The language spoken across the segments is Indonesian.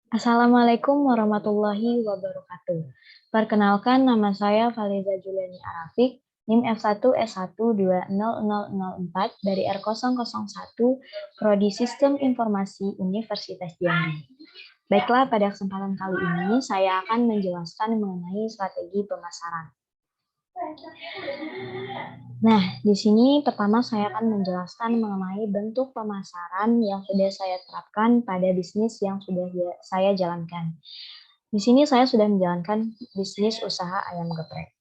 Assalamualaikum warahmatullahi wabarakatuh. Perkenalkan, nama saya Faliza Juliani Arafik, NIM F1S1200004 dari R001, Prodi Sistem Informasi Universitas Jambi. Baiklah, pada kesempatan kali ini saya akan menjelaskan mengenai strategi pemasaran. Nah, di sini pertama saya akan menjelaskan mengenai bentuk pemasaran yang sudah saya terapkan pada bisnis yang sudah saya jalankan. Di sini saya sudah menjalankan bisnis usaha ayam geprek.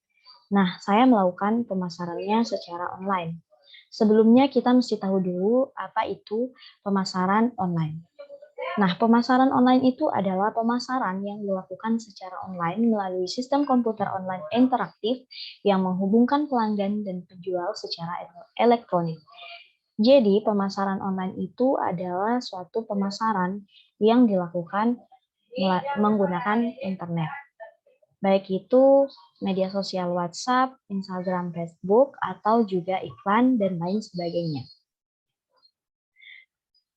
Nah, saya melakukan pemasarannya secara online. Sebelumnya kita mesti tahu dulu apa itu pemasaran online. Nah, pemasaran online itu adalah pemasaran yang dilakukan secara online melalui sistem komputer online interaktif yang menghubungkan pelanggan dan penjual secara elektronik. Jadi, pemasaran online itu adalah suatu pemasaran yang dilakukan menggunakan internet. Baik itu media sosial WhatsApp, Instagram, Facebook, atau juga iklan dan lain sebagainya.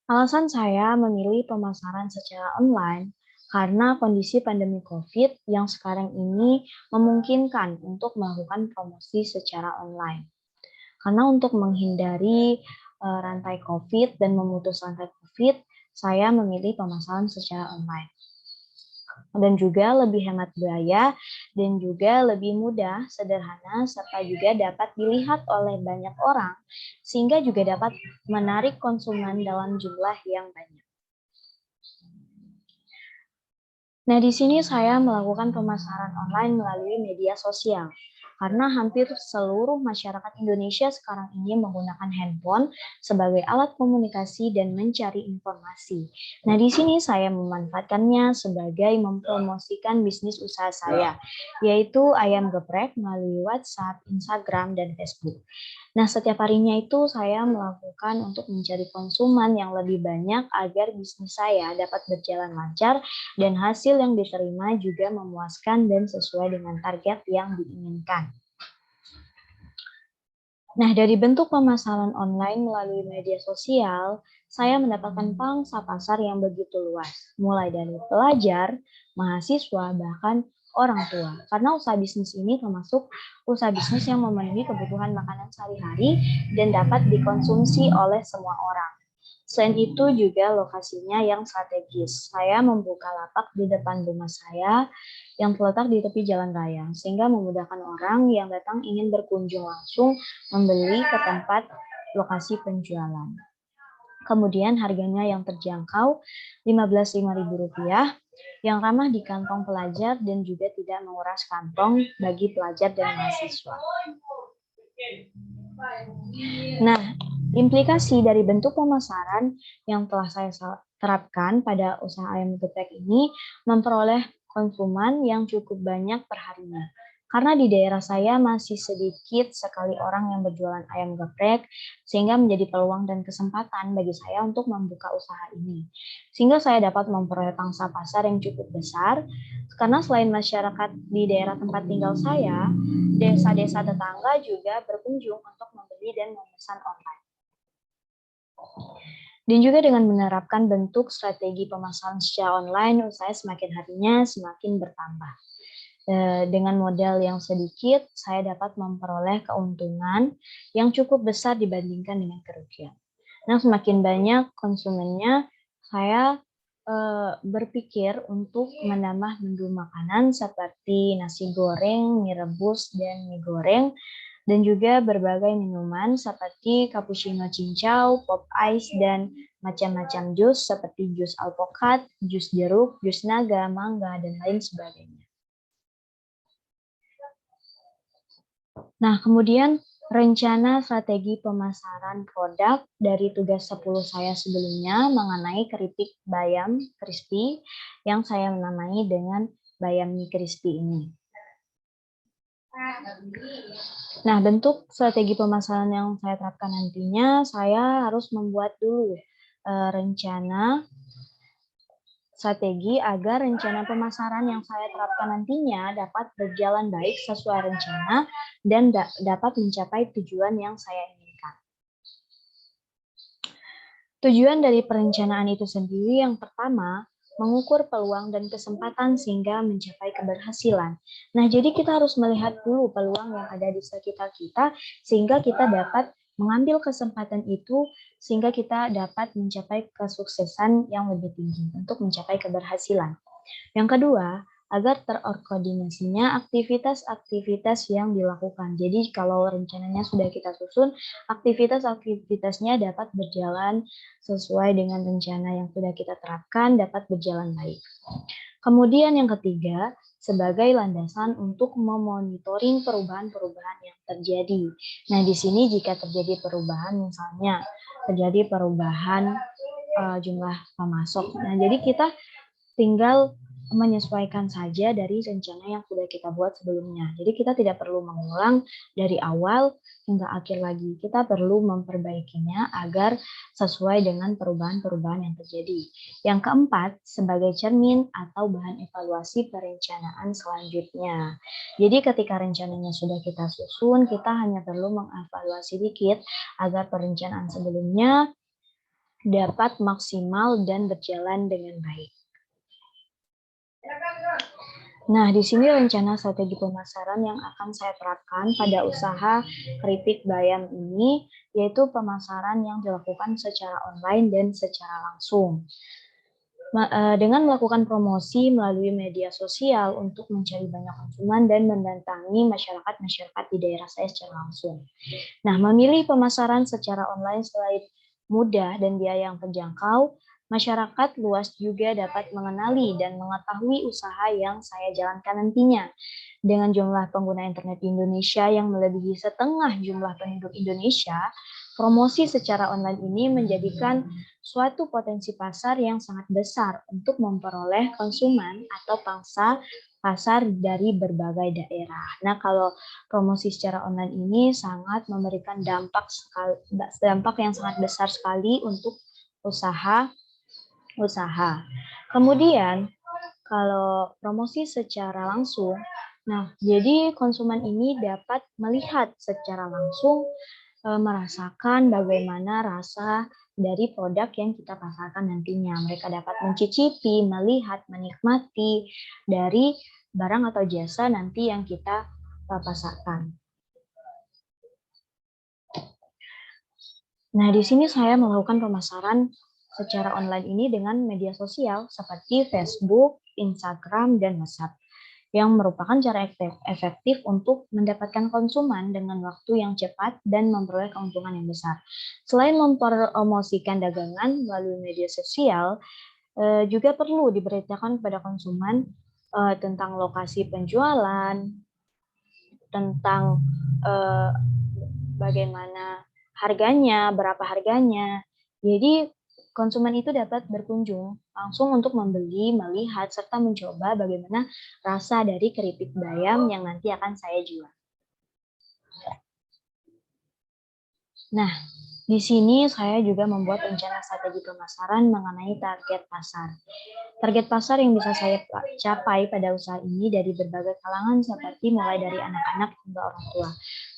Alasan saya memilih pemasaran secara online karena kondisi pandemi COVID yang sekarang ini memungkinkan untuk melakukan promosi secara online. Karena untuk menghindari rantai COVID dan memutus rantai COVID, saya memilih pemasaran secara online. Dan juga lebih hemat biaya dan juga lebih mudah, sederhana, serta juga dapat dilihat oleh banyak orang, sehingga juga dapat menarik konsumen dalam jumlah yang banyak. Nah, di sini saya melakukan pemasaran online melalui media sosial. Karena hampir seluruh masyarakat Indonesia sekarang ini menggunakan handphone sebagai alat komunikasi dan mencari informasi. Nah, di sini saya memanfaatkannya sebagai mempromosikan bisnis usaha saya, yaitu ayam geprek melalui WhatsApp, Instagram, dan Facebook. Nah, setiap harinya itu saya melakukan untuk mencari konsumen yang lebih banyak agar bisnis saya dapat berjalan lancar dan hasil yang diterima juga memuaskan dan sesuai dengan target yang diinginkan. Nah, dari bentuk pemasaran online melalui media sosial, saya mendapatkan pangsa pasar yang begitu luas, mulai dari pelajar, mahasiswa, bahkan orang tua. Karena usaha bisnis ini termasuk usaha bisnis yang memenuhi kebutuhan makanan sehari-hari dan dapat dikonsumsi oleh semua orang. Selain itu juga lokasinya yang strategis. Saya membuka lapak di depan rumah saya yang terletak di tepi jalan raya, sehingga memudahkan orang yang datang ingin berkunjung langsung membeli ke tempat lokasi penjualan. Kemudian harganya yang terjangkau Rp15.000 yang ramah di kantong pelajar dan juga tidak menguras kantong bagi pelajar dan mahasiswa. Nah, implikasi dari bentuk pemasaran yang telah saya terapkan pada usaha ayam geprek ini memperoleh konsumen yang cukup banyak per harinya. Karena di daerah saya masih sedikit sekali orang yang berjualan ayam geprek, sehingga menjadi peluang dan kesempatan bagi saya untuk membuka usaha ini. Sehingga saya dapat memperoleh pangsa pasar yang cukup besar, karena selain masyarakat di daerah tempat tinggal saya, desa-desa tetangga juga berkunjung untuk membeli dan memesan online. Dan juga dengan menerapkan bentuk strategi pemasaran secara online, usaha semakin harinya semakin bertambah. Dengan modal yang sedikit, saya dapat memperoleh keuntungan yang cukup besar dibandingkan dengan kerugian. Nah, semakin banyak konsumennya, saya berpikir untuk menambah menu makanan seperti nasi goreng, mie rebus, dan mie goreng, dan juga berbagai minuman seperti cappuccino cincau, pop ice, dan macam-macam jus seperti jus alpukat, jus jeruk, jus naga, mangga, dan lain sebagainya. Nah, kemudian rencana strategi pemasaran produk dari tugas 10 saya sebelumnya mengenai keripik bayam crispy yang saya menamai dengan bayam mie crispy ini. Nah, bentuk strategi pemasaran yang saya terapkan nantinya, saya harus membuat dulu rencana strategi agar rencana pemasaran yang saya terapkan nantinya dapat berjalan baik sesuai rencana dan dapat mencapai tujuan yang saya inginkan. Tujuan dari perencanaan itu sendiri yang pertama, mengukur peluang dan kesempatan sehingga mencapai keberhasilan. Nah, jadi kita harus melihat dulu peluang yang ada di sekitar kita sehingga kita dapat mengambil kesempatan itu sehingga kita dapat mencapai kesuksesan yang lebih tinggi untuk mencapai keberhasilan. Yang kedua, agar terkoordinasinya aktivitas-aktivitas yang dilakukan. Jadi kalau rencananya sudah kita susun, aktivitas-aktivitasnya dapat berjalan sesuai dengan rencana yang sudah kita terapkan, dapat berjalan baik. Kemudian yang ketiga, sebagai landasan untuk memonitoring perubahan-perubahan yang terjadi. Nah, di sini jika terjadi perubahan, misalnya terjadi perubahan jumlah pemasok. Nah, jadi kita tinggal menyesuaikan saja dari rencana yang sudah kita buat sebelumnya. Jadi kita tidak perlu mengulang dari awal hingga akhir lagi. Kita perlu memperbaikinya agar sesuai dengan perubahan-perubahan yang terjadi. Yang keempat, sebagai cermin atau bahan evaluasi perencanaan selanjutnya. Jadi ketika rencananya sudah kita susun, kita hanya perlu mengevaluasi dikit agar perencanaan sebelumnya dapat maksimal dan berjalan dengan baik. Nah, di sini rencana strategi pemasaran yang akan saya terapkan pada usaha keripik bayam ini, yaitu pemasaran yang dilakukan secara online dan secara langsung. Dengan melakukan promosi melalui media sosial untuk mencari banyak konsumen dan mendatangi masyarakat-masyarakat di daerah saya secara langsung. Nah, memilih pemasaran secara online selain mudah dan biaya yang terjangkau, masyarakat luas juga dapat mengenali dan mengetahui usaha yang saya jalankan nantinya. Dengan jumlah pengguna internet di Indonesia yang melebihi setengah jumlah penduduk Indonesia, promosi secara online ini menjadikan suatu potensi pasar yang sangat besar untuk memperoleh konsumen atau pangsa pasar dari berbagai daerah. Nah, kalau promosi secara online ini sangat memberikan dampak yang sangat besar sekali untuk usaha. Kemudian, kalau promosi secara langsung, nah, jadi konsumen ini dapat melihat secara langsung, merasakan bagaimana rasa dari produk yang kita pasarkan nantinya. Mereka dapat mencicipi, melihat, menikmati dari barang atau jasa nanti yang kita pasarkan. Nah, di sini saya melakukan pemasaran secara online ini dengan media sosial seperti Facebook, Instagram, dan WhatsApp, yang merupakan cara efektif untuk mendapatkan konsumen dengan waktu yang cepat dan memperoleh keuntungan yang besar. Selain mempromosikan dagangan melalui media sosial, juga perlu diberitakan kepada konsumen tentang lokasi penjualan, tentang bagaimana harganya, berapa harganya. Jadi konsumen itu dapat berkunjung langsung untuk membeli, melihat, serta mencoba bagaimana rasa dari keripik bayam yang nanti akan saya jual. Nah, di sini saya juga membuat rencana strategi pemasaran mengenai target pasar. Target pasar yang bisa saya capai pada usaha ini dari berbagai kalangan seperti mulai dari anak-anak hingga orang tua.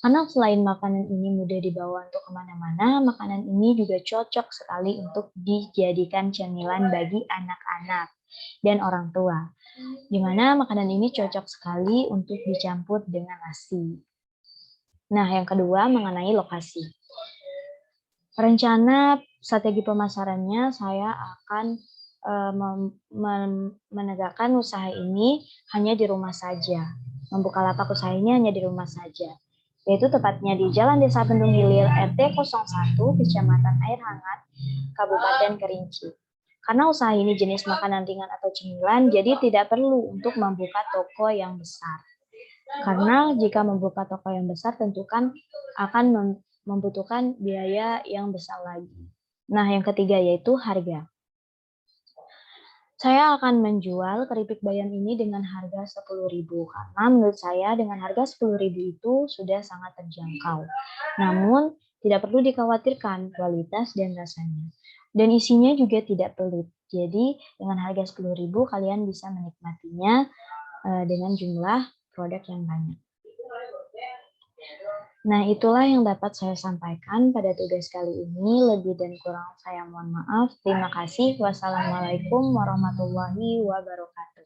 Karena selain makanan ini mudah dibawa untuk kemana-mana, makanan ini juga cocok sekali untuk dijadikan cemilan bagi anak-anak dan orang tua. Di mana makanan ini cocok sekali untuk dicampur dengan nasi. Nah, yang kedua mengenai lokasi. Rencana strategi pemasarannya saya akan menegakkan usaha ini hanya di rumah saja. Membuka lapak usaha ini hanya di rumah saja. Yaitu tepatnya di Jalan Desa Bendung Hilir RT 01, Kecamatan Air Hangat, Kabupaten Kerinci. Karena usaha ini jenis makanan ringan atau cemilan, jadi tidak perlu untuk membuka toko yang besar. Karena jika membuka toko yang besar tentu kan akan membutuhkan biaya yang besar lagi. Nah, yang ketiga yaitu harga. Saya akan menjual keripik bayam ini dengan harga 10.000 karena menurut saya dengan harga 10.000 itu sudah sangat terjangkau. Namun, tidak perlu dikhawatirkan kualitas dan rasanya. Dan isinya juga tidak pelit. Jadi, dengan harga 10.000 kalian bisa menikmatinya dengan jumlah produk yang banyak. Nah, itulah yang dapat saya sampaikan pada tugas kali ini. Lebih dan kurang saya mohon maaf. Terima kasih. Wassalamualaikum warahmatullahi wabarakatuh.